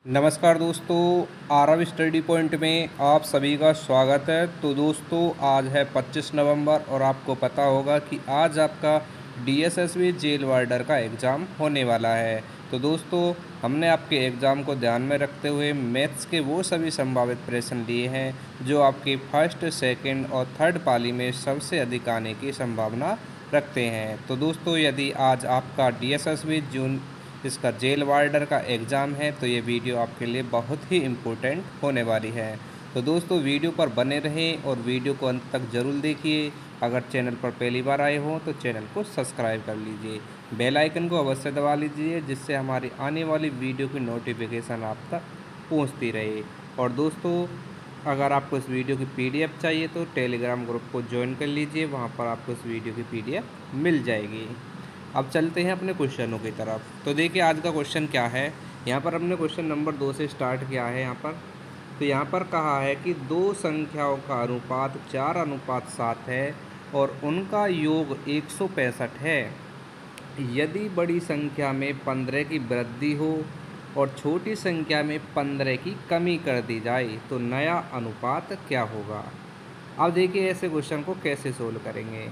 नमस्कार दोस्तों, Aarav study point में आप सभी का स्वागत है। तो दोस्तों, आज है 25 नवंबर और आपको पता होगा कि आज आपका डीएसएसबी जेल वार्डर का एग्ज़ाम होने वाला है। तो दोस्तों, हमने आपके एग्ज़ाम को ध्यान में रखते हुए मैथ्स के वो सभी संभावित प्रश्न लिए हैं जो आपकी फर्स्ट, सेकंड और थर्ड पाली में सबसे अधिक आने की संभावना रखते हैं। तो दोस्तों, यदि आज आपका डीएसएसबी जून इसका जेल वार्डर का एग्ज़ाम है तो ये वीडियो आपके लिए बहुत ही इम्पोर्टेंट होने वाली है। तो दोस्तों, वीडियो पर बने रहें और वीडियो को अंत तक ज़रूर देखिए। अगर चैनल पर पहली बार आए हों तो चैनल को सब्सक्राइब कर लीजिए, बेल आइकन को अवश्य दबा लीजिए जिससे हमारी आने वाली वीडियो की नोटिफिकेशन आप तक पहुंचती रहे। और दोस्तों, अगर आपको इस वीडियो की पीडीएफ चाहिए तो टेलीग्राम ग्रुप को ज्वाइन कर लीजिए, वहाँ पर आपको इस वीडियो की पीडीएफ मिल जाएगी। अब चलते हैं अपने क्वेश्चनों की तरफ। तो देखिए आज का क्वेश्चन क्या है। यहाँ पर हमने क्वेश्चन नंबर 2 से स्टार्ट किया है। यहाँ पर कहा है कि दो संख्याओं का अनुपात 4:7 है और उनका योग 165 है। यदि बड़ी संख्या में 15 की वृद्धि हो और छोटी संख्या में 15 की कमी कर दी जाए तो नया अनुपात क्या होगा। अब देखिए ऐसे क्वेश्चन को कैसे सोल्व करेंगे।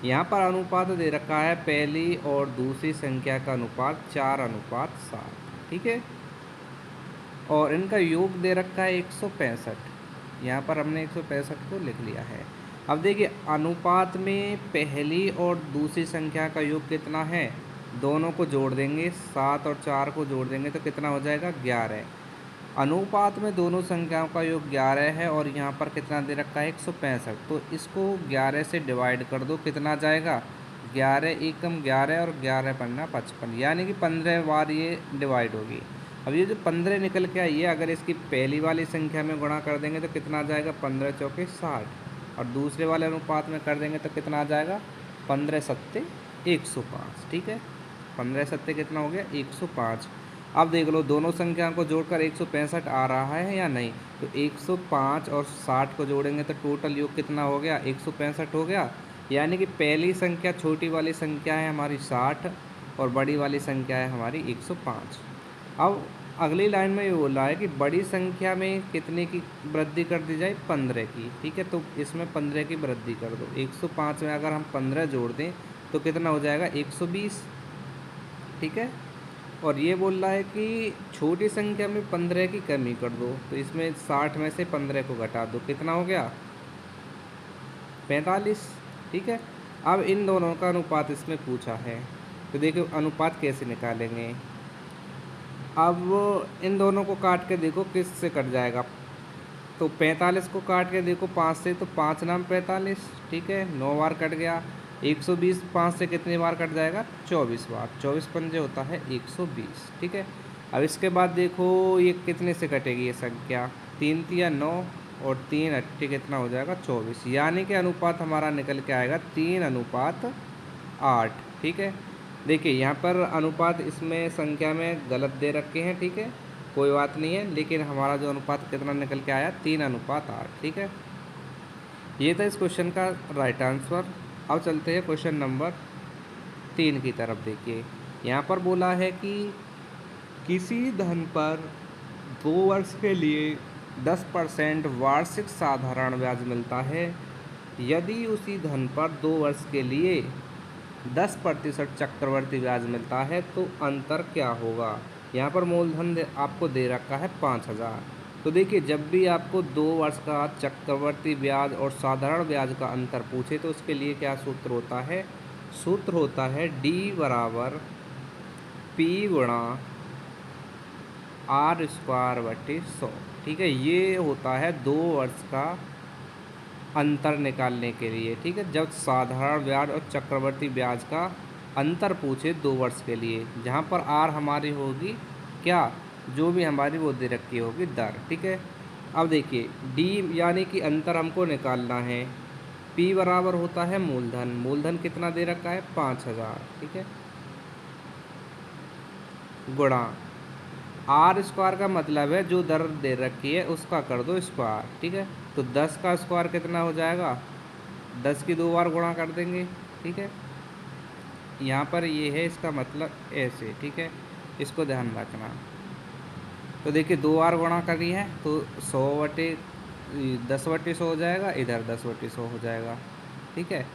यहाँ पर अनुपात दे रखा है पहली और दूसरी संख्या का अनुपात 4:7, ठीक है, और इनका योग दे रखा है 165। यहाँ पर हमने 165 को लिख लिया है। अब देखिए अनुपात में पहली और दूसरी संख्या का योग कितना है, दोनों को जोड़ देंगे, 7 और 4 को जोड़ देंगे तो कितना हो जाएगा 11। अनुपात में दोनों संख्याओं का योग 11 है और यहाँ पर कितना दे रखा है 165। तो इसको 11 से डिवाइड कर दो, कितना जाएगा 11 एकम 11 और 11 पन्ना 55, यानी कि 15 बार ये डिवाइड होगी। अब ये जो 15 निकल के आई है, अगर इसकी पहली वाली संख्या में गुणा कर देंगे तो कितना आ जाएगा 15 चौके 60 और दूसरे वाले अनुपात में कर देंगे तो कितना आ जाएगा 15 सत्ते 105, ठीक है। 15 सत्ते कितना हो गया 105। अब देख लो दोनों संख्याओं को जोड़कर 165 आ रहा है या नहीं। तो 105 और 60 को जोड़ेंगे तो टोटल योग कितना हो गया 165 हो गया। यानी कि पहली संख्या छोटी वाली संख्या है हमारी 60 और बड़ी वाली संख्या है हमारी 105। अब अगली लाइन में ये बोल रहा है कि बड़ी संख्या में कितने की वृद्धि कर दी जाए 15 की, ठीक है। तो इसमें 15 की वृद्धि कर दो। 105 में अगर हम 15 जोड़ दें तो कितना हो जाएगा 120, ठीक है। और ये बोल रहा है कि छोटी संख्या में 15 की कमी कर दो, तो इसमें 60 में से 15 को घटा दो, कितना हो गया 45, ठीक है। अब इन दोनों का अनुपात इसमें पूछा है, तो देखो अनुपात कैसे निकालेंगे। अब इन दोनों को काट के देखो किस से कट जाएगा। तो 45 को काट के देखो 5 से, तो 5 नाम 45, ठीक है, 9 बार कट गया। 120 5 से कितनी बार कट जाएगा 24 बार, 24 पंजे होता है 120, ठीक है। अब इसके बाद देखो ये कितने से कटेगी ये संख्या, 3 तिया 9 और 3 अट्ठी कितना हो जाएगा 24, यानी कि अनुपात हमारा निकल के आएगा 3:8, ठीक है। देखिए यहाँ पर अनुपात इसमें संख्या में गलत दे रखे हैं, ठीक है, कोई बात नहीं है, लेकिन हमारा जो अनुपात कितना निकल के आया 3:8, ठीक है। ये था इस क्वेश्चन का राइट आंसर। अब चलते हैं क्वेश्चन नंबर 3 की तरफ। देखिए यहाँ पर बोला है कि किसी धन पर 2 वर्ष के लिए 10% वार्षिक साधारण ब्याज मिलता है। यदि उसी धन पर 2 वर्ष के लिए 10% चक्रवर्ती ब्याज मिलता है तो अंतर क्या होगा। यहाँ पर मूलधन आपको दे रखा है 5000। तो देखिए जब भी आपको 2 वर्ष का चक्रवर्ती ब्याज और साधारण ब्याज का अंतर पूछे तो उसके लिए क्या सूत्र होता है, सूत्र होता है D बराबर P गुणा R²/100, ठीक है। ये होता है 2 वर्ष का अंतर निकालने के लिए, ठीक है, जब साधारण ब्याज और चक्रवर्ती ब्याज का अंतर पूछे 2 वर्ष के लिए, जहाँ पर आर हमारी होगी क्या, जो भी हमारी वो दे रखी होगी दर, ठीक है। अब देखिए डी यानी कि अंतर हमको निकालना है। पी बराबर होता है मूलधन, मूलधन कितना दे रखा है 5000, ठीक है, गुणा R² का मतलब है जो दर दे रखी है उसका कर दो स्क्वायर, ठीक है। तो 10 का स्क्वायर कितना हो जाएगा, 10 की 2 बार गुणा कर देंगे, ठीक है। यहाँ पर ये है इसका मतलब ऐसे, ठीक है, इसको ध्यान रखना। तो देखिए 2 बार गुणा करी है तो 10/100 हो जाएगा, इधर 10/100 हो जाएगा। ठीक है,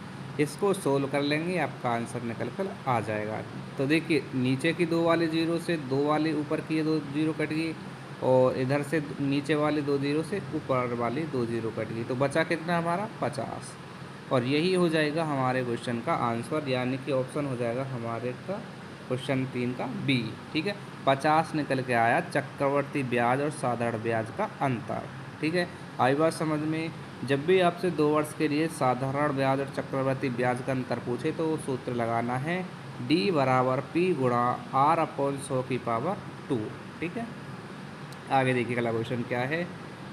इसको सोल्व कर लेंगे, आपका आंसर निकल कर आ जाएगा। तो देखिए नीचे की 2 वाले जीरो से 2 वाली ऊपर की 2 जीरो कट गई, और इधर से नीचे वाली 2 जीरो से ऊपर वाली 2 जीरो कट गई, तो बचा कितना हमारा 50। और यही हो जाएगा हमारे क्वेश्चन का आंसर, यानी कि ऑप्शन हो जाएगा हमारे का क्वेश्चन 3 का बी। ठीक है, 50 निकल के आया चक्रवर्ती ब्याज और साधारण ब्याज का अंतर। ठीक है, आई बात समझ में। जब भी आपसे 2 वर्ष के लिए साधारण ब्याज और चक्रवर्ती ब्याज का अंतर पूछे तो सूत्र लगाना है D बराबर P गुणा R/100⁻²। ठीक है, आगे देखिए अगला क्वेश्चन क्या है।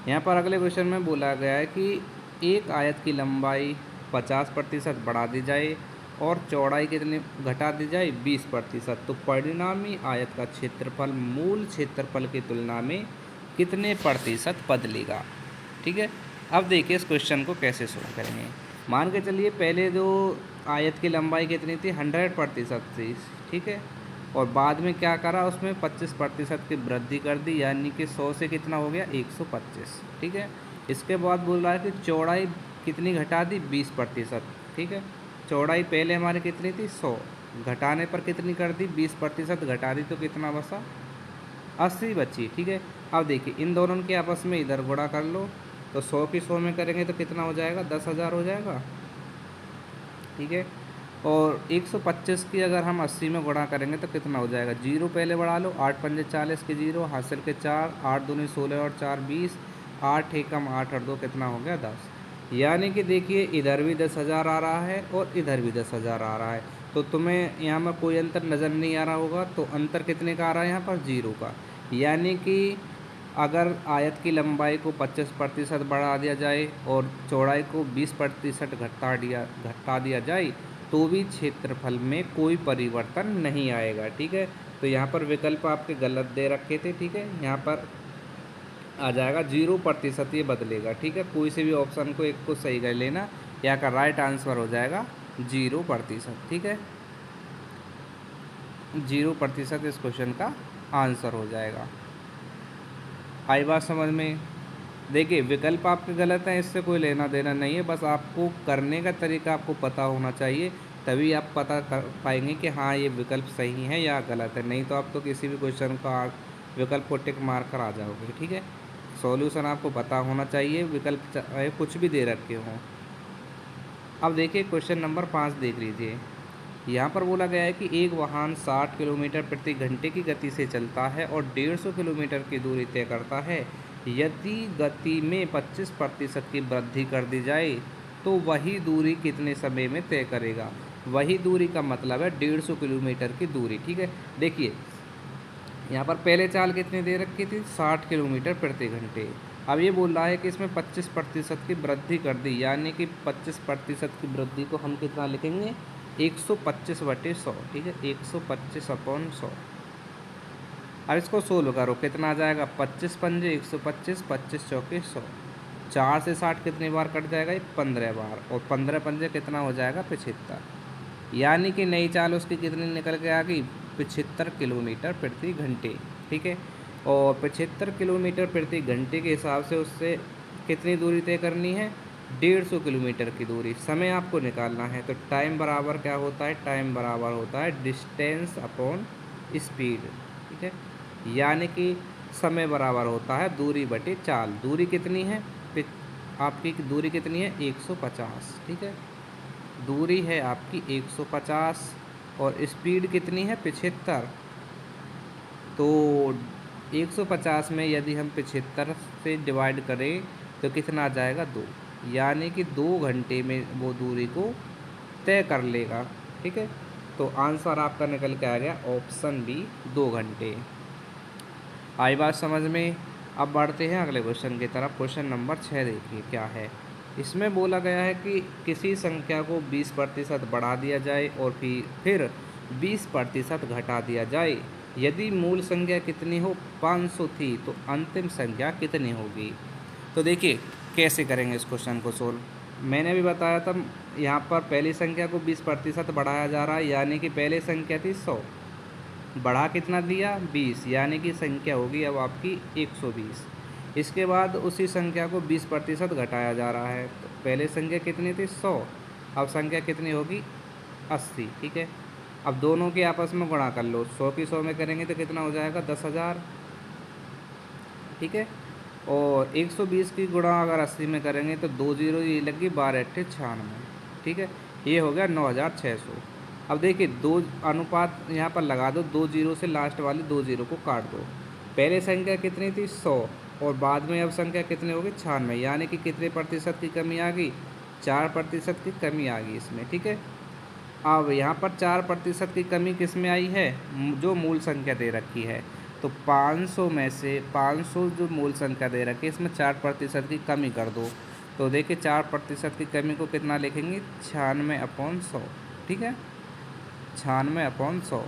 यहाँ पर अगले क्वेश्चन में बोला गया है कि एक आयत की लंबाई 50% बढ़ा दी जाए और चौड़ाई कितनी घटा दी जाए 20%, तो परिणामी आयत का क्षेत्रफल मूल क्षेत्रफल की तुलना में कितने प्रतिशत बदलेगा। ठीक है, अब देखिए इस क्वेश्चन को कैसे सोल्व करेंगे। मान के चलिए पहले जो आयत की लंबाई कितनी थी 100% थी। ठीक है, और बाद में क्या करा उसमें 25% की वृद्धि कर दी, यानी कि 100 से कितना हो गया 125। ठीक है, इसके बाद बोल रहा है कि चौड़ाई कितनी घटा दी 20%। ठीक है, चौड़ाई पहले हमारी कितनी थी 100, घटाने पर कितनी कर दी 20% घटा दी, तो कितना बचा 80 बची। ठीक है, अब देखिए इन दोनों के आपस में इधर गुणा कर लो, तो 100 की 100 में करेंगे तो कितना हो जाएगा 10,000 हो जाएगा। ठीक है, और 125 की अगर हम 80 में गुणा करेंगे तो कितना हो जाएगा, जीरो पहले बढ़ा लो, 8 पंजे 40 के जीरो, हासिल के 4, 8 दूनी 16 और 4 20, 8 एकम 8 और 2 कितना हो गया 10। यानी कि देखिए इधर भी 10,000 आ रहा है और इधर भी 10,000 आ रहा है, तो तुम्हें यहाँ पर कोई अंतर नज़र नहीं आ रहा होगा, तो अंतर कितने का आ रहा है यहाँ पर जीरो का। यानी कि अगर आयत की लंबाई को 25% बढ़ा दिया जाए और चौड़ाई को 20% घटा दिया जाए तो भी क्षेत्रफल में कोई परिवर्तन नहीं आएगा। ठीक है, तो यहाँ पर विकल्प आपके गलत दे रखे थे। ठीक है, यहाँ पर आ जाएगा 0% ये बदलेगा। ठीक है, कोई से भी ऑप्शन को एक को सही कर लेना, यहाँ का राइट आंसर हो जाएगा 0%। ठीक है, 0% इस क्वेश्चन का आंसर हो जाएगा। आई बात समझ में। देखिए विकल्प आपके गलत हैं, इससे कोई लेना देना नहीं है, बस आपको करने का तरीका आपको पता होना चाहिए, तभी आप पता कर पाएंगे कि हाँ ये विकल्प सही है या गलत है। नहीं तो आप तो किसी भी क्वेश्चन का विकल्प को टिक मार कर आ जाओगे। ठीक है, सॉल्यूशन आपको पता होना चाहिए, विकल्प चाहे कुछ भी दे रखे हों। अब देखिए क्वेश्चन नंबर 5 देख लीजिए। यहाँ पर बोला गया है कि एक वाहन 60 किलोमीटर प्रति घंटे की गति से चलता है और 150 किलोमीटर की दूरी तय करता है। यदि गति में 25% की वृद्धि कर दी जाए तो वही दूरी कितने समय में तय करेगा। वही दूरी का मतलब है 150 किलोमीटर की दूरी। ठीक है, देखिए यहाँ पर पहले चाल कितनी दे रखी थी 60 किलोमीटर प्रति घंटे। अब ये बोल रहा है कि इसमें 25% की वृद्धि कर दी, यानी कि 25% की वृद्धि को हम कितना लिखेंगे 125/100। ठीक है, 125/100। अब इसको सोल्व करो, कितना आ जाएगा 25 पंजे 125, 25 चौके 100, 4 से 60 कितनी बार कट जाएगा ये 15 बार, और 15 पंजे कितना हो जाएगा 75। यानी कि नई चाल उसकी कितनी निकल के आ गई 75 किलोमीटर प्रति घंटे। ठीक है, और 75 किलोमीटर प्रति घंटे के हिसाब से उससे कितनी दूरी तय करनी है 150 किलोमीटर की दूरी। समय आपको निकालना है, तो टाइम बराबर क्या होता है, टाइम बराबर होता है डिस्टेंस अपॉन स्पीड। ठीक है, यानी कि समय बराबर होता है दूरी बटे चाल। दूरी कितनी है आपकी, दूरी कितनी है 150। ठीक है, दूरी है आपकी 150 और स्पीड कितनी है 75। तो 150 में यदि हम 75 से डिवाइड करें तो कितना आ जाएगा 2, यानी कि 2 घंटे में वो दूरी को तय कर लेगा। ठीक है, तो आंसर आपका निकल के आ गया ऑप्शन बी 2 घंटे। आई बात समझ में। अब बढ़ते हैं अगले क्वेश्चन की तरफ। क्वेश्चन नंबर 6 देखिए क्या है। इसमें बोला गया है कि किसी संख्या को 20% बढ़ा दिया जाए और फिर 20% घटा दिया जाए। यदि मूल संख्या कितनी हो 500 थी तो अंतिम संख्या कितनी होगी। तो देखिए कैसे करेंगे इस क्वेश्चन को सोल्व। मैंने भी बताया था, यहाँ पर पहली संख्या को 20% बढ़ाया जा रहा है, यानी कि पहले संख्या थी 100, बढ़ा कितना दिया 20, यानी कि संख्या होगी अब आपकी 120। इसके बाद उसी संख्या को 20% घटाया जा रहा है। तो पहले संख्या कितनी थी 100, अब संख्या कितनी होगी 80। ठीक है, अब दोनों के आपस में गुणा कर लो, 100 की 100 में करेंगे तो कितना हो जाएगा 10,000। ठीक है, और 120 की गुणा अगर 80 में करेंगे तो 2 जीरो ये लगी 12 अट्ठे 96। ठीक है, ये हो गया 9,600। अब देखिए दो अनुपात यहाँ पर लगा दो, 2 जीरो से लास्ट वाली 2 जीरो को काट दो। पहले संख्या कितनी थी 100, और बाद में अब संख्या कितनी होगी 96, यानी कि कितने प्रतिशत की कमी आ गई 4% की कमी आ गई इसमें। ठीक है, अब यहाँ पर 4% की कमी किस में आई है, जो मूल संख्या दे रखी है। तो 500 में से 500 जो मूल संख्या दे रखी है इसमें 4% की कमी कर दो। तो देखिए 4% की कमी को कितना लिखेंगे 96/100। ठीक है, 96/100।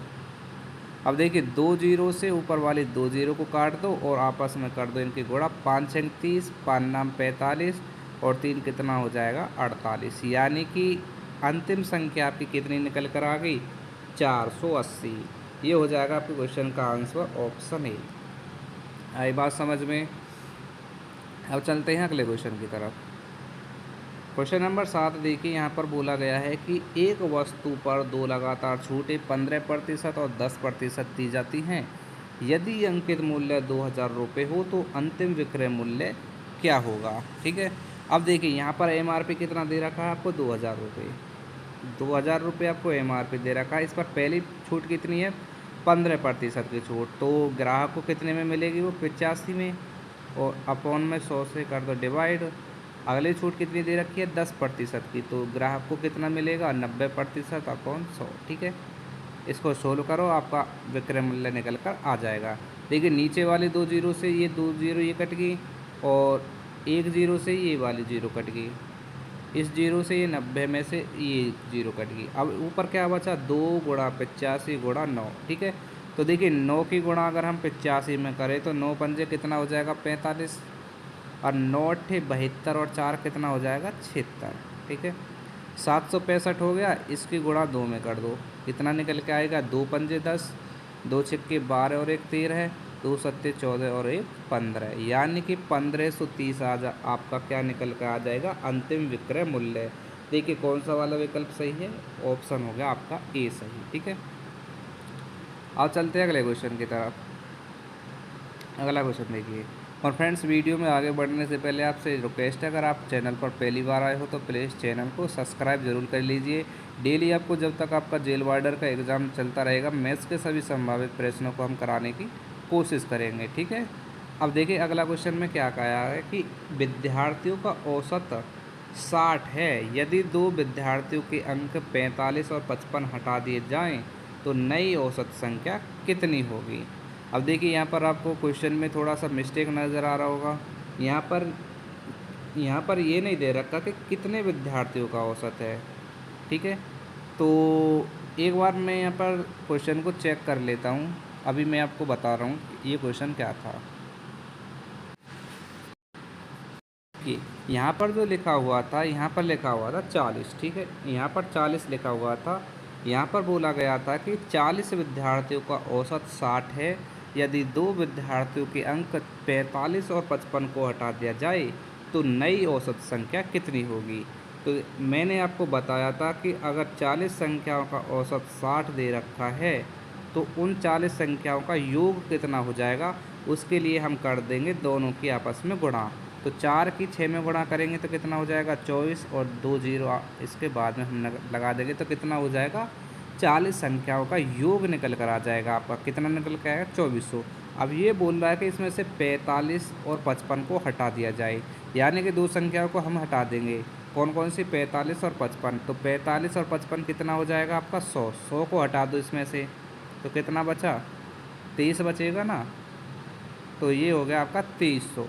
अब देखिए 2 जीरो से ऊपर वाले 2 जीरो को काट दो और आपस में कर दो इनकी गुणा, 5 छंग 30, 5 नाम 45 और 3 कितना हो जाएगा 48, यानी कि अंतिम संख्या आपकी कितनी निकल कर आ गई 480। ये हो जाएगा आपके क्वेश्चन का आंसर, ऑप्शन ए। आई बात समझ में। अब चलते हैं अगले क्वेश्चन की तरफ। क्वेश्चन नंबर 7 देखिए, यहाँ पर बोला गया है कि एक वस्तु पर दो लगातार छूटें 15% और 10% दी जाती हैं। यदि अंकित मूल्य 2,000 रुपये हो तो अंतिम विक्रय मूल्य क्या होगा। ठीक है, अब देखिए यहाँ पर MRP कितना दे रखा है आपको 2,000 रुपये। 2,000 रुपये आपको MRP दे रखा है। इस पर पहली छूट कितनी है 15% की छूट, तो ग्राहक को कितने में मिलेगी वो 85 में, और अपॉन में 100 से कर दो डिवाइड। अगली छूट कितनी दे रखी है 10% की, तो ग्राहक को कितना मिलेगा 90% अपॉन 100। ठीक है, इसको सोल्व करो, आपका विक्रय मूल्य निकल कर आ जाएगा। देखिए नीचे वाले 2 जीरो से ये 2 जीरो ये कट गई, और 1 जीरो से ये वाली जीरो कट गई, इस जीरो से ये 90 में से ये जीरो कट गई। अब ऊपर क्या बचा 2 गुणा 85 गुणा 9। ठीक है, तो देखिए 9 की गुणा अगर हम 85 में करें तो 9 पंजे कितना हो जाएगा 45, और 9 अट्ठे 72 और 4 कितना हो जाएगा 76। ठीक है, 765 हो गया, इसकी गुणा 2 में कर दो, कितना निकल के आएगा 2 पंजे 10, 2 छिक्के 12 और 1 13, 2 सत्ते 14 और 1 15, यानी कि 1530 आपका क्या निकल कर आ जाएगा अंतिम विक्रय मूल्य। देखिए कौन सा वाला विकल्प सही है, ऑप्शन हो गया आपका ए सही। ठीक है, अब चलते हैं अगले क्वेश्चन की तरफ। अगला क्वेश्चन देखिए, और फ्रेंड्स वीडियो में आगे बढ़ने से पहले आपसे रिक्वेस्ट है, अगर आप चैनल पर पहली बार आए हो तो प्लीज़ चैनल को सब्सक्राइब जरूर कर लीजिए। डेली आपको जब तक आपका जेल वार्डर का एग्ज़ाम चलता रहेगा मैथ्स के सभी संभावित प्रश्नों को हम कराने की कोशिश करेंगे। ठीक है, अब देखिए अगला क्वेश्चन में क्या कहा है कि विद्यार्थियों का औसत 60 है, यदि दो विद्यार्थियों के अंक 45 और 55 हटा दिए जाएँ तो नई औसत संख्या कितनी होगी। अब देखिए यहाँ पर आपको क्वेश्चन में थोड़ा सा मिस्टेक नज़र आ रहा होगा। यहाँ पर ये नहीं दे रखा कि कितने विद्यार्थियों का औसत है। ठीक है, तो एक बार मैं यहाँ पर क्वेश्चन को चेक कर लेता हूँ। अभी मैं आपको बता रहा हूँ ये क्वेश्चन क्या था। कि यहाँ पर जो लिखा हुआ था, यहाँ पर लिखा हुआ था 40। ठीक है, यहाँ पर 40 लिखा हुआ था। यहाँ पर बोला गया था कि 40 विद्यार्थियों का औसत 60 है, यदि दो विद्यार्थियों के अंक 45 और 55 को हटा दिया जाए तो नई औसत संख्या कितनी होगी। तो मैंने आपको बताया था कि अगर 40 संख्याओं का औसत 60 दे रखा है तो उन 40 संख्याओं का योग कितना हो जाएगा, उसके लिए हम कर देंगे दोनों की आपस में गुणा। तो 4 की 6 में गुणा करेंगे तो कितना हो जाएगा 24, और 2 जीरो इसके बाद में हम लगा देंगे तो कितना हो जाएगा 40 संख्याओं का योग निकल कर आ जाएगा। आपका कितना निकल कर आएगा 2400। अब ये बोल रहा है कि इसमें से 45 और 55 को हटा दिया जाए, यानी कि दो संख्याओं को हम हटा देंगे। कौन कौन सी 45 और 55, तो 45 और 55 कितना हो जाएगा आपका 100। 100 को हटा दो इसमें से तो कितना बचा 23 बचेगा ना, तो ये हो गया आपका 2300।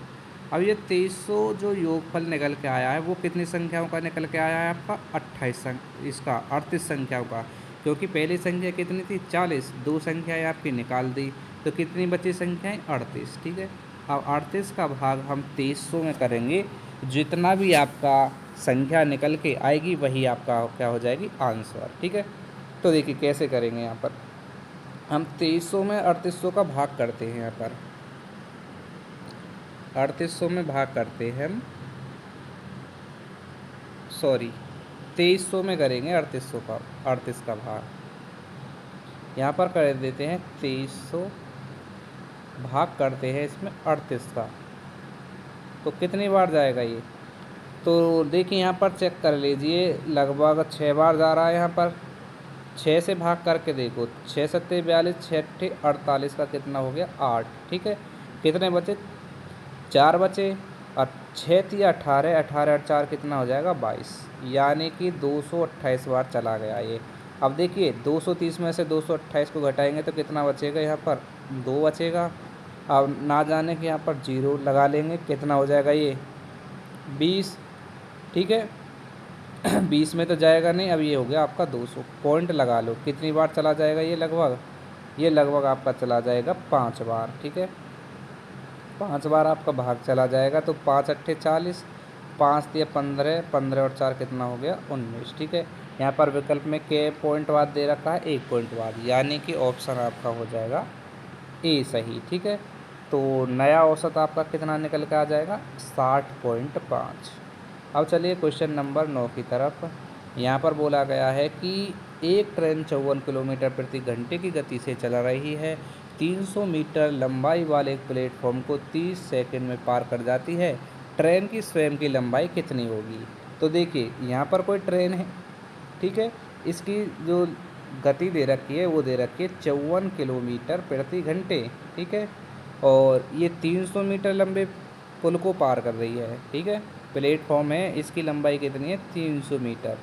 अब ये 2300 जो योगफल निकल के आया है वो कितनी संख्याओं का निकल के आया है आपका 38 संख्याओं का, क्योंकि पहली संख्या कितनी थी 40, दो संख्याएं आपकी निकाल दी तो कितनी बची संख्याएं 38। ठीक है, अब 38 का भाग हम 2300 में करेंगे, जितना भी आपका संख्या निकल के आएगी वही आपका क्या हो जाएगी आंसर। ठीक है, तो देखिए कैसे करेंगे यहाँ पर। हम 2300 में 3800 का भाग करते हैं। यहाँ पर 3800 में भाग करते हैं हम, सॉरी 2300 में करेंगे 3800 का, 38 का भाग यहाँ पर कर देते हैं। 2300 भाग करते हैं इसमें 38 का, तो कितनी बार जाएगा ये? तो देखिए यहाँ पर चेक कर लीजिए, लगभग 6 बार जा रहा है। यहाँ पर 6 से भाग करके देखो, 6 सत्ते 42, 6 अट्ठे 48 का कितना हो गया? 8। ठीक है, कितने बचे? 4 बचे, और 6 तिया 18, 18 और 4 कितना हो जाएगा? 22, यानी कि 228 बार चला गया ये। अब देखिए 230 में से 228 को घटाएंगे तो कितना बचेगा? यहाँ पर 2 बचेगा। अब ना जाने कि यहाँ पर 0 लगा लेंगे, कितना हो जाएगा ये? 20। ठीक है, 20 में तो जाएगा नहीं। अब ये हो गया आपका 200। पॉइंट लगा लो, कितनी बार चला जाएगा ये? लगभग आपका चला जाएगा 5 बार। ठीक है, 5 बार आपका भाग चला जाएगा। तो 5 अट्ठे 40, 5 तिया 15, 15 और 4 कितना हो गया? 19। ठीक है, यहाँ पर विकल्प में के पॉइंट बाद दे रखा है? 1 पॉइंट बाद, यानी कि ऑप्शन आपका हो जाएगा ए सही। ठीक है, तो नया औसत आपका कितना निकल के आ जाएगा? 60.5। अब चलिए क्वेश्चन नंबर 9 की तरफ। यहाँ पर बोला गया है कि एक ट्रेन 54 किलोमीटर प्रति घंटे की गति से चला रही है। 300 मीटर लंबाई वाले एक प्लेटफॉर्म को 30 सेकंड में पार कर जाती है। ट्रेन की स्वयं की लंबाई कितनी होगी? तो देखिए यहाँ पर कोई ट्रेन है, ठीक है, इसकी जो गति दे रखी है वो दे रखी है 54 किलोमीटर प्रति घंटे। ठीक है, और ये 300 मीटर लंबे पुल को पार कर रही है। ठीक है, प्लेटफॉर्म है, इसकी लंबाई कितनी है? 300 मीटर।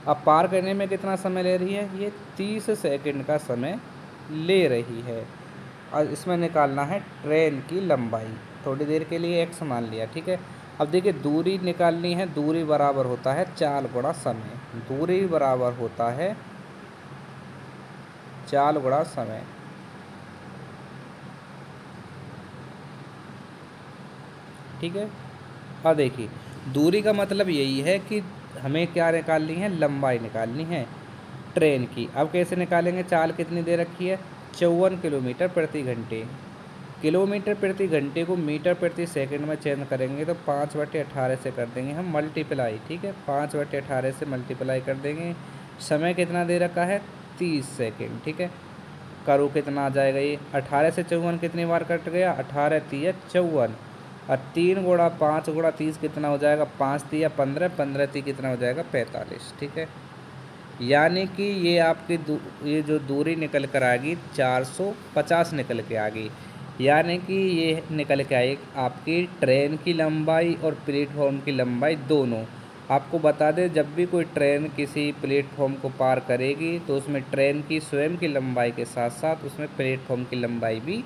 अब पार करने में कितना समय ले रही है? ये 30 सेकंड का समय ले रही है। और इसमें निकालना है ट्रेन की लंबाई। थोड़ी देर के लिए एक्स मान लिया। ठीक है, अब देखिए दूरी निकालनी है। दूरी बराबर होता है 4 गुणा समय। दूरी बराबर होता है 4 गुणा समय। ठीक है, अब देखिए दूरी का मतलब यही है कि हमें क्या निकालनी है? लंबाई निकालनी है ट्रेन की। अब कैसे निकालेंगे? चाल कितनी दे रखी है? 54 किलोमीटर प्रति घंटे। किलोमीटर प्रति घंटे को मीटर प्रति सेकंड में चेंज करेंगे तो 5/18 से कर देंगे हम मल्टीप्लाई। ठीक है, 5/18 से मल्टीप्लाई कर देंगे। समय कितना दे रखा है? 30 सेकंड। ठीक है, करो कितना आ जाएगा ये? 18 से 54 कितनी बार कट गया? 18 तिया 54, और 3 गुणा 5 गुणा 30 कितना हो जाएगा? 5 तिया 15, 15 ती कितना हो जाएगा? 45। ठीक है, यानी कि ये आपकी ये जो दूरी निकल कर आ गई 450 निकल के आ गई। यानी कि ये निकल के आई आपकी ट्रेन की लंबाई और प्लेटफॉर्म की लंबाई दोनों। आपको बता दें, जब भी कोई ट्रेन किसी प्लेटफॉर्म को पार करेगी तो उसमें ट्रेन की स्वयं की लंबाई के साथ साथ उसमें प्लेटफॉर्म की लंबाई भी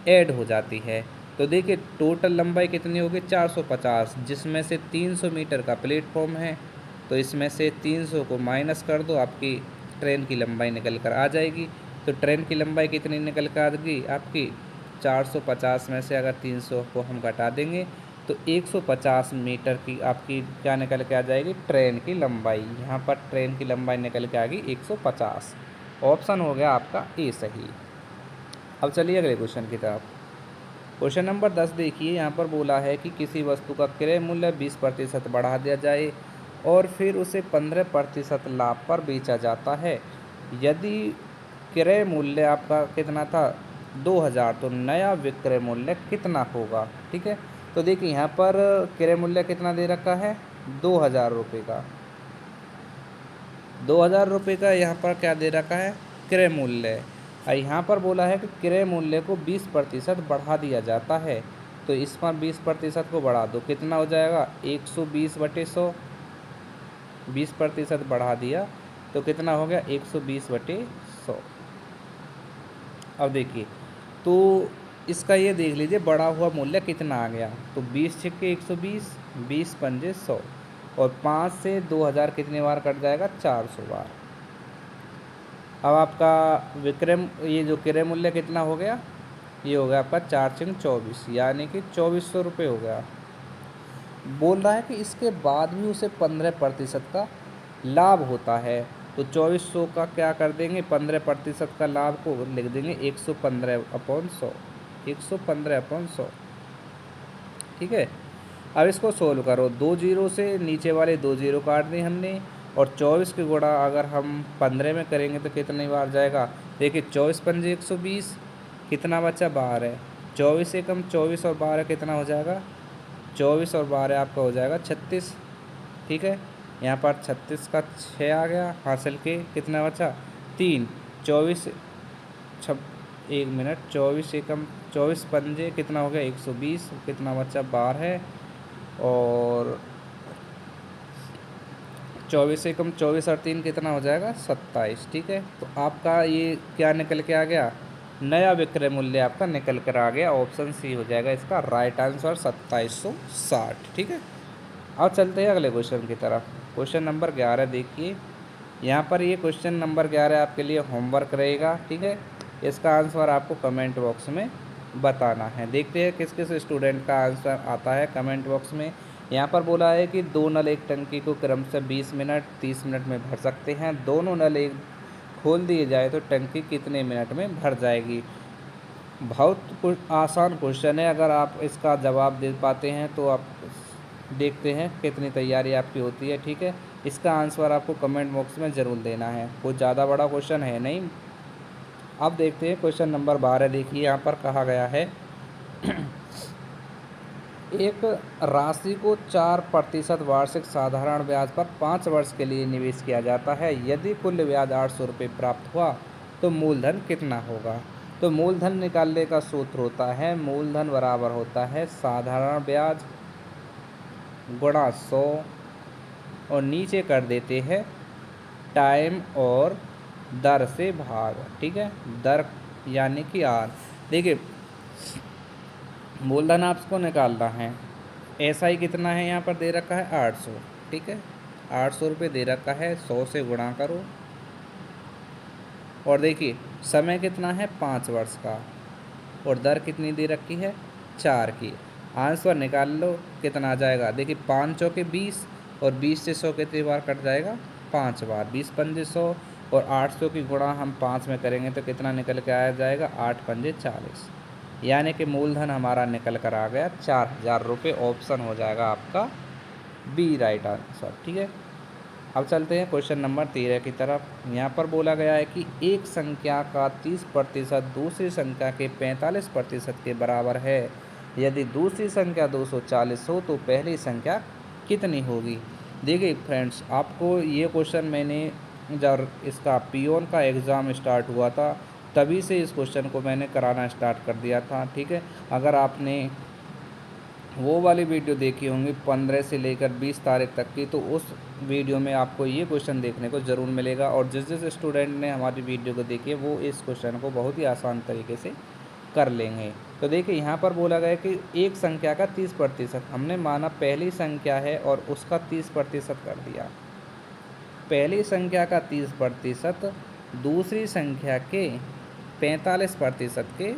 ऐड हो जाती है। तो देखिए टोटल लंबाई कितनी होगी? 450, जिसमें से 300 मीटर का प्लेटफॉर्म है, तो इसमें से 300 को माइनस कर दो, आपकी ट्रेन की लंबाई निकल कर आ जाएगी। तो ट्रेन की लंबाई कितनी निकल कर आ गई आपकी? 450 में से अगर 300 को हम घटा देंगे तो 150 मीटर की आपकी क्या निकल के आ जाएगी? ट्रेन की लंबाई। यहाँ पर ट्रेन की लंबाई निकल के आ गई 150। ऑप्शन हो गया आपका ए सही। अब चलिए अगले क्वेश्चन की तरफ। क्वेश्चन नंबर 10 देखिए, यहाँ पर बोला है कि किसी वस्तु का क्रय मूल्य 20% बढ़ा दिया जाए और फिर उसे 15% लाभ पर बेचा जाता है। यदि क्रय मूल्य आपका कितना था? 2000, तो नया विक्रय मूल्य कितना होगा? ठीक है, तो देखिए यहाँ पर क्रय मूल्य कितना दे रखा है? 2000 रुपये का। 2000 रुपये का यहाँ पर क्या दे रखा है? क्रय मूल्य। और यहाँ पर बोला है कि क्रय मूल्य को 20% बढ़ा दिया जाता है। तो इस पर 20% को बढ़ा दो, कितना हो जाएगा? 120/100। 20% बढ़ा दिया तो कितना हो गया? 120/100। अब देखिए, तो इसका ये देख लीजिए बढ़ा हुआ मूल्य कितना आ गया। तो 20 छिक्के 120, 20 पंजे 100, और 5 से 2000 कितनी बार कट जाएगा? 400 बार। अब आपका विक्रय ये जो क्रय मूल्य कितना हो गया? ये हो गया आपका 4×24, यानी कि 2400 रुपये हो गया। बोल रहा है कि इसके बाद भी उसे 15% का लाभ होता है। तो 2400 का क्या कर देंगे, 15% का लाभ को लिख देंगे 115/100, 115/100। ठीक है। अब इसको सोल्व करो, 2 जीरो से नीचे वाले 2 जीरो काट दिए हमने, और 24 के गुणा अगर हम 15 में करेंगे तो कितनी बार जाएगा। देखिए 24 पंजे 120, कितना बचा 12, 24 एकम 24 और 12 कितना हो जाएगा, 24 और 12 आपका हो जाएगा 36। ठीक है, यहाँ पर 36 का 6 आ गया हासिल के, कितना बचा 3, 24 छप 1 मिनट, 24 एकम 24 पंजे कितना हो गया 120, कितना बचा 12, और 24 एकम 24 और 3 कितना हो जाएगा 27। ठीक है, तो आपका ये क्या निकल के आ गया, नया विक्रय मूल्य आपका निकल कर आ गया। ऑप्शन सी हो जाएगा इसका राइट आंसर 2760। ठीक है, अब चलते हैं अगले क्वेश्चन की तरफ। क्वेश्चन नंबर 11 देखिए, यहाँ पर ये क्वेश्चन नंबर 11 आपके लिए होमवर्क रहेगा। ठीक है, इसका आंसर आपको कमेंट बॉक्स में बताना है। देखते हैं किस किस स्टूडेंट का आंसर आता है कमेंट बॉक्स में। यहाँ पर बोला है कि 2 नल एक टंकी को क्रमशः 20 मिनट 30 मिनट में भर सकते हैं, दोनों नल एक खोल दिए जाए तो टंकी कितने मिनट में भर जाएगी। बहुत आसान क्वेश्चन है, अगर आप इसका जवाब दे पाते हैं तो आप देखते हैं कितनी तैयारी आपकी होती है। ठीक है, इसका आंसर आपको कमेंट बॉक्स में ज़रूर देना है, कोई ज़्यादा बड़ा क्वेश्चन है नहीं। अब देखते हैं क्वेश्चन नंबर 12। देखिए यहाँ पर कहा गया है एक राशि को 4% वार्षिक साधारण ब्याज पर 5 वर्ष के लिए निवेश किया जाता है। यदि कुल ब्याज 800 रुपये प्राप्त हुआ तो मूलधन कितना होगा। तो मूलधन निकालने का सूत्र होता है, मूलधन बराबर होता है साधारण ब्याज गुणा 100, और नीचे कर देते हैं टाइम और दर से भाग। ठीक है, दर यानी कि आर। देखिए मूलधन आपको निकालना है, ऐसा ही कितना है यहाँ पर दे रखा है 800। ठीक है, 800 रुपये दे रखा है, 100 से गुणा करो, और देखिए समय कितना है 5 वर्ष का, और दर कितनी दे रखी है 4 की। आंसर निकाल लो कितना आ जाएगा। देखिए 5 चौके 20, और 20 से 100 कितनी बार कट जाएगा 5 बार, 20 पंजे 100, और 800 की गुणा हम 5 में करेंगे तो कितना निकल के आ जाएगा 8 पंजे 40, यानी कि मूलधन हमारा निकल कर आ गया 4000 रुपये। ऑप्शन हो जाएगा आपका बी राइट आंसर। ठीक है, अब चलते हैं क्वेश्चन नंबर 13 की तरफ। यहाँ पर बोला गया है कि एक संख्या का 30% दूसरी संख्या के 45% के बराबर है। यदि दूसरी संख्या 240 हो तो पहली संख्या कितनी होगी। देखिए फ्रेंड्स, आपको ये क्वेश्चन मैंने जब इसका पियोन का एग्ज़ाम स्टार्ट हुआ था तभी से इस क्वेश्चन को मैंने कराना स्टार्ट कर दिया था। ठीक है, अगर आपने वो वाली वीडियो देखी होंगी 15 से लेकर 20 तारीख तक की, तो उस वीडियो में आपको ये क्वेश्चन देखने को ज़रूर मिलेगा। और जिस जिस स्टूडेंट ने हमारी वीडियो को देखी है वो इस क्वेश्चन को बहुत ही आसान तरीके से कर लेंगे। तो देखिए यहाँ पर बोला गया कि एक संख्या का 30%, हमने माना पहली संख्या है और उसका 30% कर दिया। पहली संख्या का 30% दूसरी संख्या के 45% के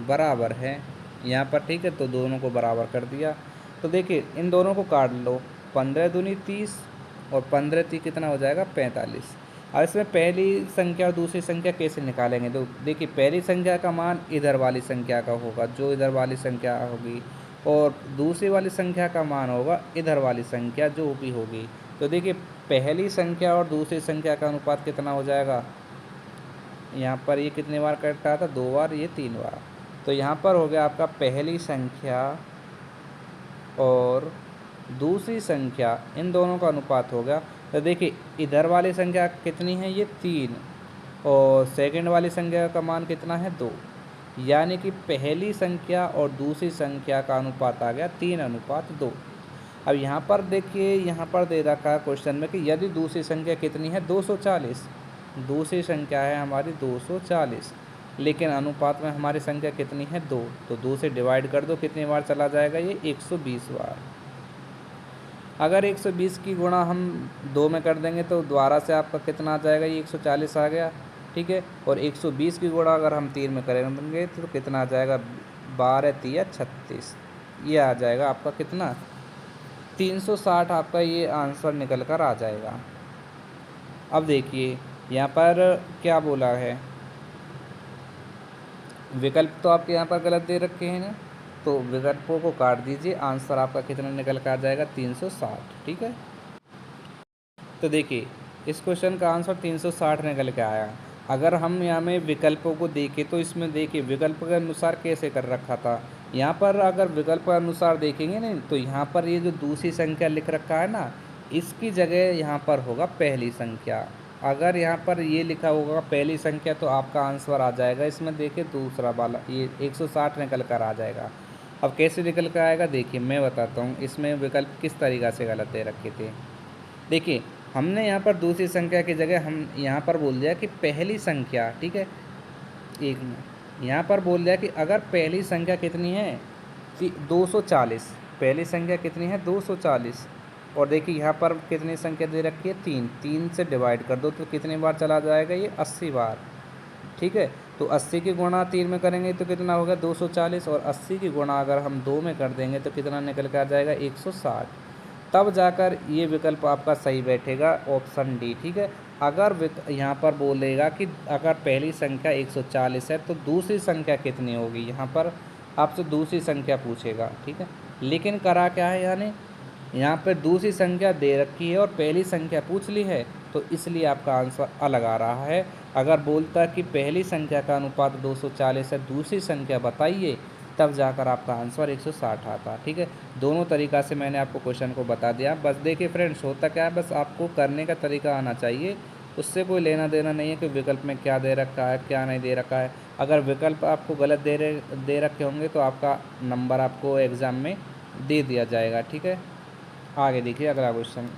बराबर है यहाँ पर। ठीक है, तो दोनों को बराबर कर दिया। तो देखिए इन दोनों को काट लो, 15 दूनी 30, और 15 तीन कितना हो जाएगा 45। अब इसमें पहली संख्या और दूसरी संख्या कैसे निकालेंगे। तो देखिए पहली संख्या का मान इधर वाली संख्या का होगा, जो इधर वाली संख्या होगी, और दूसरी वाली संख्या का मान होगा इधर वाली संख्या जो भी होगी। तो देखिए पहली संख्या और दूसरी संख्या का अनुपात कितना हो जाएगा, यहाँ पर ये कितने बार कटा था 2 बार, ये 3 बार। तो यहाँ पर हो गया आपका पहली संख्या और दूसरी संख्या, इन दोनों का अनुपात हो गया। तो देखिए इधर वाली संख्या कितनी है, ये 3, और सेकंड वाली संख्या का मान कितना है 2, यानी कि पहली संख्या और दूसरी संख्या का अनुपात आ गया 3:2। अब यहाँ पर देखिए, यहाँ पर दे रखा है क्वेश्चन में कि यदि दूसरी संख्या कितनी है 240, दूसरी संख्या है हमारी 240, लेकिन अनुपात में हमारी संख्या कितनी है 2, तो 2 से डिवाइड कर दो, कितनी बार चला जाएगा ये 120 बार। अगर 120 की गुणा हम 2 में कर देंगे तो दोबारा से आपका कितना आ जाएगा, ये 140 आ गया। ठीक है, और 120 की गुणा अगर हम 3 में करेंगे तो कितना आ जाएगा, 12 3 36, ये आ जाएगा आपका कितना 360। आपका ये आंसर निकल कर आ जाएगा। अब देखिए यहाँ पर क्या बोला है, विकल्प तो आपके यहाँ पर गलत दे रखे हैं ना, तो विकल्पों को काट दीजिए। आंसर आपका कितना निकल कर आ जाएगा, 360। ठीक है, तो देखिए इस क्वेश्चन का आंसर 360 निकल के आया। अगर हम यहाँ में विकल्पों को देखें तो इसमें देखिए विकल्प के अनुसार कैसे कर रखा था। यहाँ पर अगर विकल्प के अनुसार देखेंगे ना, तो यहाँ पर ये जो दूसरी संख्या लिख रखा है ना, इसकी जगह यहाँ पर होगा पहली संख्या। अगर यहाँ पर ये लिखा होगा पहली संख्या तो आपका आंसर आ जाएगा इसमें देखिए दूसरा वाला, ये 160 निकल कर आ जाएगा। अब कैसे निकल कर आएगा देखिए मैं बताता हूँ, इसमें विकल्प किस तरीक़ा से गलत दे रखे थे। देखिए हमने यहाँ पर दूसरी संख्या की जगह हम यहाँ पर बोल दिया कि पहली संख्या। ठीक है, एक मिनट, यहाँ पर बोल दिया कि अगर पहली संख्या कितनी है 240, पहली संख्या कितनी है 240, और देखिए यहाँ पर कितनी संख्या दे रखी है 3, 3 से डिवाइड कर दो तो कितनी बार चला जाएगा, ये 80 बार। ठीक है, तो 80 की गुणा 3 में करेंगे तो कितना होगा 240, और 80 की गुणा अगर हम 2 में कर देंगे तो कितना निकल कर आ जाएगा 160। तब जाकर ये विकल्प आपका सही बैठेगा, ऑप्शन डी। ठीक है, अगर यहाँ पर बोलेगा कि अगर पहली संख्या 140 है तो दूसरी संख्या कितनी होगी, यहाँ पर आपसे दूसरी संख्या पूछेगा। ठीक है, लेकिन करा क्या है, यानी यहाँ पर दूसरी संख्या दे रखी है और पहली संख्या पूछ ली है, तो इसलिए आपका आंसर अलग आ रहा है। अगर बोलता कि पहली संख्या का अनुपात 240 है, दूसरी संख्या बताइए, तब जाकर आपका आंसर 160 आता। ठीक है, दोनों तरीक़ा से मैंने आपको क्वेश्चन को बता दिया। बस देखिए फ्रेंड्स, होता क्या है, बस आपको करने का तरीका आना चाहिए, उससे कोई लेना देना नहीं है कि विकल्प में क्या दे रखा है क्या नहीं दे रखा है। अगर विकल्प आपको गलत दे रखे होंगे तो आपका नंबर आपको एग्ज़ाम में दे दिया जाएगा। ठीक है, आगे देखिए अगला क्वेश्चन,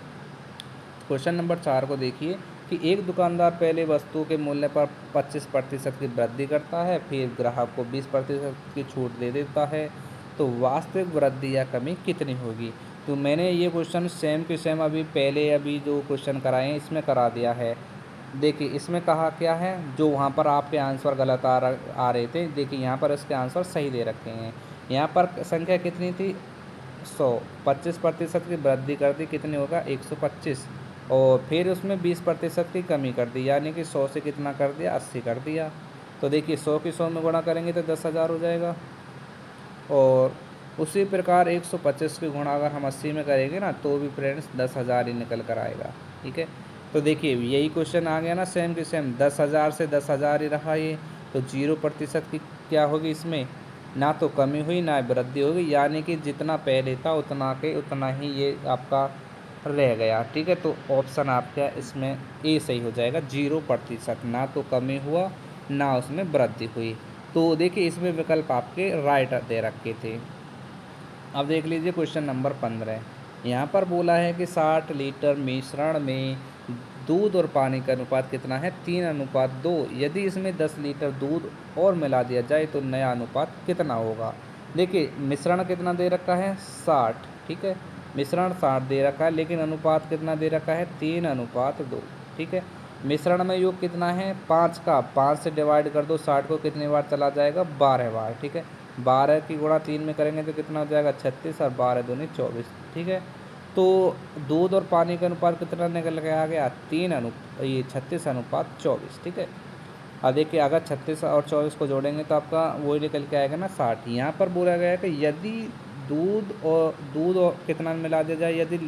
क्वेश्चन नंबर 4 को देखिए कि एक दुकानदार पहले वस्तु के मूल्य पर 25% की वृद्धि करता है, फिर ग्राहक को 20% की छूट दे देता है, तो वास्तविक वृद्धि या कमी कितनी होगी। तो मैंने ये क्वेश्चन सेम के सेम अभी जो क्वेश्चन कराए हैं इसमें करा दिया है। देखिए इसमें कहा क्या है, जो वहाँ पर आपके आंसर गलत आ रहे थे, देखिए यहाँ पर इसके आंसर सही दे रखे हैं। यहाँ पर संख्या कितनी थी 100, 25% की वृद्धि कर दी, कितनी होगा 125, और फिर उसमें 20% की कमी कर दी, यानी कि 100 से कितना कर दिया 80 कर दिया। तो देखिए 100 की 100 में गुणा करेंगे तो 10,000 हो जाएगा, और उसी प्रकार 125 की गुणा अगर हम 80 में करेंगे ना तो भी फ्रेंड्स 10,000 ही निकल कर आएगा। ठीक है, तो देखिए यही क्वेश्चन आ गया ना सेम के सेम, 10,000 से 10,000 ही रहा ये, तो 0% की क्या होगी इसमें, ना तो कमी हुई ना वृद्धि होगी, यानी कि जितना पहले था उतना के उतना ही ये आपका रह गया। ठीक है, तो ऑप्शन आपका इसमें ए सही हो जाएगा, 0%, ना तो कमी हुआ ना उसमें वृद्धि हुई। तो देखिए इसमें विकल्प आपके राइट दे रखे थे। अब देख लीजिए क्वेश्चन नंबर 15, यहाँ पर बोला है कि 60 लीटर मिश्रण में दूध और पानी का अनुपात कितना है, 3:2। यदि इसमें 10 लीटर दूध और मिला दिया जाए तो नया अनुपात कितना होगा। देखिए मिश्रण कितना दे रखा है 60, ठीक है, मिश्रण 60 दे रखा है, लेकिन अनुपात कितना दे रखा है 3:2। ठीक है, मिश्रण में योग कितना है 5 का, 5 से डिवाइड कर दो 60 को, कितनी बार चला जाएगा 12 बार। ठीक है, 12 की गुणा 3 में करेंगे तो कितना हो जाएगा 36, और 12 दूनी 24। ठीक है, तो दूध और पानी का अनुपात कितना निकल के आ गया, 36:24। ठीक है, अब देखिए अगर 36 और 24 को जोड़ेंगे तो आपका वही निकल के आएगा ना 60। यहाँ पर बोला गया है कि यदि दूध और कितना मिला दिया जाए, यदि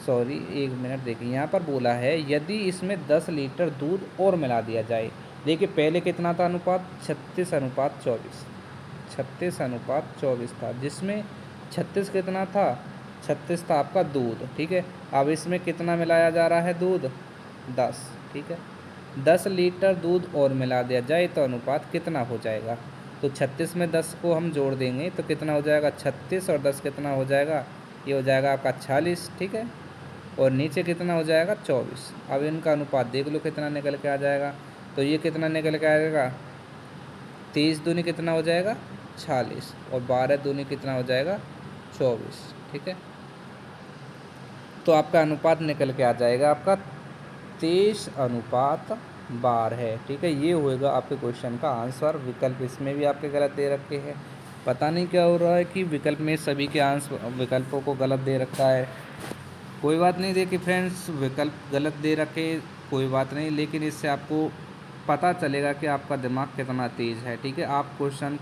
सॉरी एक मिनट, देखिए यहाँ पर बोला है यदि इसमें 10 लीटर दूध और मिला दिया जाए। देखिए पहले कितना था अनुपात 36:24, 36:24 था, जिसमें 36 कितना था 36 था आपका दूध। ठीक है, अब इसमें कितना मिलाया जा रहा है दूध 10। ठीक है, 10 लीटर दूध और मिला दिया जाए तो अनुपात कितना हो जाएगा। तो 36 में 10 को हम जोड़ देंगे तो कितना हो जाएगा 36, और 10 कितना हो जाएगा, ये हो जाएगा आपका 40। ठीक है, और नीचे कितना हो जाएगा 24। अब इनका अनुपात देख लो कितना निकल के आ जाएगा, तो ये कितना निकल के आएगा 23 दूनी कितना हो जाएगा 46, और 12 दूनी कितना हो जाएगा 24। ठीक है, तो आपका अनुपात निकल के आ जाएगा आपका 23:12 है। ठीक है, ये होएगा आपके क्वेश्चन का आंसर। विकल्प इसमें भी आपके गलत दे रखे हैं, पता नहीं क्या हो रहा है कि विकल्प में सभी के आंसर विकल्पों को गलत दे रखा है। कोई बात नहीं, देखिए फ्रेंड्स विकल्प गलत दे रखे कोई बात नहीं, लेकिन इससे आपको पता चलेगा कि आपका दिमाग कितना तेज़ है। ठीक है, आप क्वेश्चन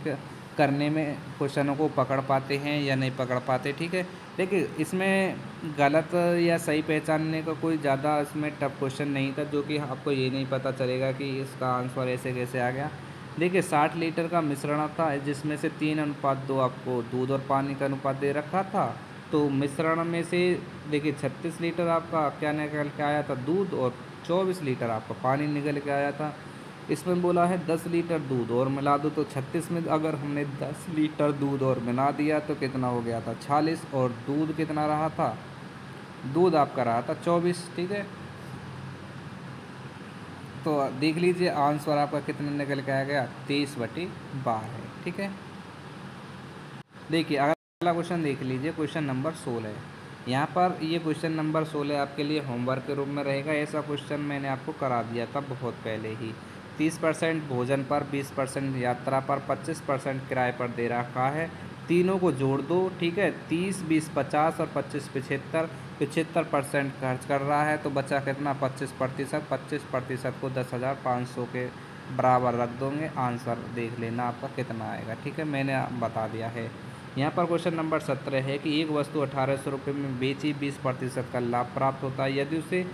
करने में क्वेश्चनों को पकड़ पाते हैं या नहीं पकड़ पाते। ठीक है, देखिए इसमें गलत या सही पहचानने का कोई ज़्यादा इसमें टफ क्वेश्चन नहीं था, जो कि आपको ये नहीं पता चलेगा कि इसका आंसर ऐसे कैसे आ गया। देखिए 60 लीटर का मिश्रण था, जिसमें से 3:2 आपको दूध और पानी का अनुपात दे रखा था। तो मिश्रण में से देखिए 36 लीटर आपका क्या निकल के आया था, दूध, और 24 लीटर आपका पानी निकल के आया था। इसमें बोला है 10 लीटर दूध और मिला दो, तो 36 में अगर हमने 10 लीटर दूध और मिला दिया तो कितना हो गया था 46, और दूध कितना रहा था, दूध आपका रहा था 24। ठीक है, तो देख लीजिए आंसर आपका कितना निकल के आ गया, 23/12 है। ठीक है, देखिए अगला क्वेश्चन देख लीजिए, क्वेश्चन नंबर 16। यहाँ पर ये क्वेश्चन नंबर 16 आपके लिए होमवर्क के रूप में रहेगा। ऐसा क्वेश्चन मैंने आपको करा दिया था बहुत पहले ही। 30% भोजन पर, 20% यात्रा पर, 25% किराए पर दे रखा है। तीनों को जोड़ दो। ठीक है, 30, 20, 50 और 25, 75। 75% खर्च कर रहा है, तो बचा कितना 25%। 25% को 10,500 के बराबर रख दोगे। आंसर देख लेना आपका कितना आएगा। ठीक है, मैंने बता दिया है। यहाँ पर क्वेश्चन नंबर 17 है कि एक वस्तु 1800 रुपये में बेची, 20% का लाभ प्राप्त होता है। यदि उसे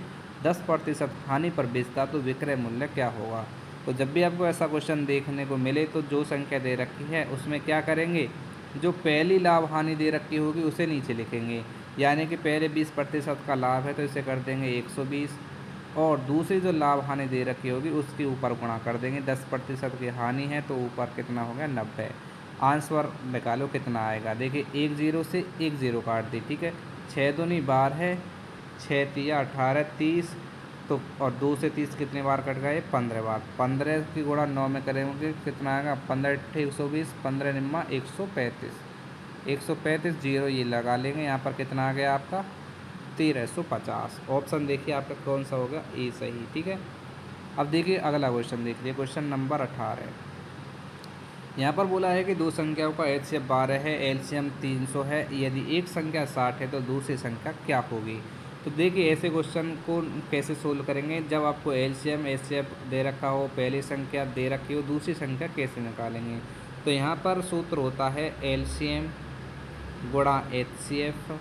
10% हानि पर बेचता तो विक्रय मूल्य क्या होगा। तो जब भी आपको ऐसा क्वेश्चन देखने को मिले तो जो संख्या दे रखी है उसमें क्या करेंगे, जो पहली लाभ हानि दे रखी होगी उसे नीचे लिखेंगे। यानी कि पहले 20% का लाभ है तो इसे कर देंगे 120, और दूसरी जो लाभ हानि दे रखी होगी उसके ऊपर गुणा कर देंगे। 10% की हानि है तो ऊपर कितना हो गया 90। आंसर निकालो कितना आएगा। देखिए 1 0 से 1 0 काट दी। ठीक है, 6 दूनी 12 है, 6 तिया 18, 30, तो और 2 से 30 कितने बार कट गए, 15 बार। 15 की गुणा 9 में करेंगे कितना आएगा, 15 × 120, 15 निम्मा 135। 135 जीरो ये लगा लेंगे, यहाँ पर कितना आ गया आपका 1350। ऑप्शन देखिए आपका कौन सा होगा, ए सही। ठीक है, अब देखिए अगला क्वेश्चन देख लीजिए, क्वेश्चन नंबर 18। यहाँ पर बोला है कि दो संख्याओं का एलसीएम 12 है, एलसीएम 300 है। यदि एक संख्या 60 है तो दूसरी संख्या क्या होगी। तो देखिए ऐसे क्वेश्चन को कैसे सोल्व करेंगे, जब आपको एलसीएम एचसीएफ दे रखा हो, पहली संख्या दे रखी हो, दूसरी संख्या कैसे निकालेंगे। तो यहाँ पर सूत्र होता है एलसीएम गुणा एचसीएफ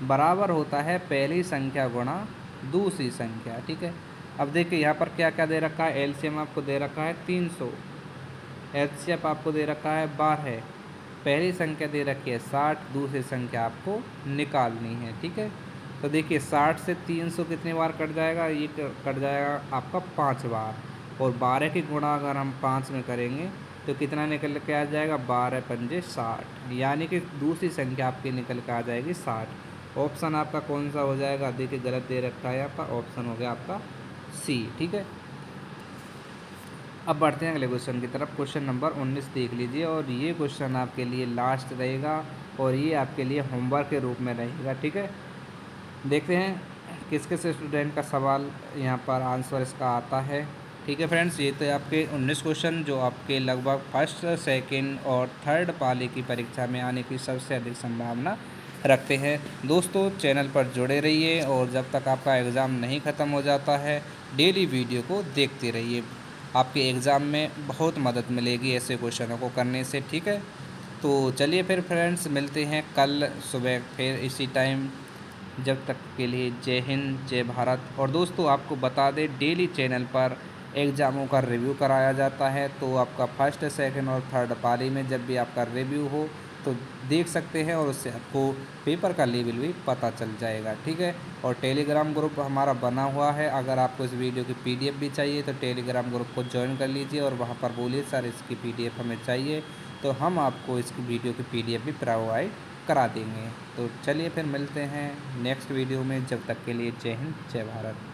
बराबर होता है पहली संख्या गुणा दूसरी संख्या। ठीक है, अब देखिए यहाँ पर क्या क्या दे रखा है, एलसीएम आपको दे रखा है 300, एचसीएफ आपको दे रखा है 12, पहली संख्या दे रखी है 60, दूसरी संख्या आपको निकालनी है। ठीक है, तो देखिए 60 से 300 कितनी बार कट जाएगा, ये कट जाएगा आपका 5 बार, और 12 की गुणा अगर हम 5 में करेंगे तो कितना निकल के आ जाएगा, 12 पंजे 60, यानी कि दूसरी संख्या आपकी निकल के आ जाएगी 60। ऑप्शन आपका कौन सा हो जाएगा, देखिए गलत दे रखा है यहाँ पर, ऑप्शन हो गया आपका सी। ठीक है, अब बढ़ते हैं अगले क्वेश्चन की तरफ। क्वेश्चन नंबर 19 देख लीजिए, और ये क्वेश्चन आपके लिए लास्ट रहेगा और ये आपके लिए होमवर्क के रूप में रहेगा। ठीक है, देखते हैं किस किस स्टूडेंट का सवाल यहाँ पर आंसर इसका आता है। ठीक है फ्रेंड्स, ये तो आपके 19 क्वेश्चन जो आपके लगभग फर्स्ट, सेकेंड और थर्ड पाली की परीक्षा में आने की सबसे अधिक संभावना रखते हैं। दोस्तों चैनल पर जुड़े रहिए, और जब तक आपका एग्ज़ाम नहीं ख़त्म हो जाता है डेली वीडियो को देखते रहिए। आपके एग्ज़ाम में बहुत मदद मिलेगी ऐसे क्वेश्चनों को करने से। ठीक है, तो चलिए फिर फ्रेंड्स मिलते हैं कल सुबह फिर इसी टाइम। जब तक के लिए जय हिंद, जय भारत। और दोस्तों आपको बता दें डेली चैनल पर एग्ज़ामों का रिव्यू कराया जाता है, तो आपका फर्स्ट, सेकंड और थर्ड पाली में जब भी आपका रिव्यू हो तो देख सकते हैं, और उससे आपको पेपर का लेवल भी पता चल जाएगा। ठीक है, और टेलीग्राम ग्रुप हमारा बना हुआ है, अगर आपको इस वीडियो की पीडीएफ भी चाहिए तो टेलीग्राम ग्रुप को ज्वाइन कर लीजिए, और वहाँ पर बोलिए सर इसकी पीडीएफ हमें चाहिए, तो हम आपको इसकी वीडियो की पीडीएफ भी प्रोवाइड करा देंगे। तो चलिए फिर मिलते हैं नेक्स्ट वीडियो में, जब तक के लिए जय हिंद, जय भारत।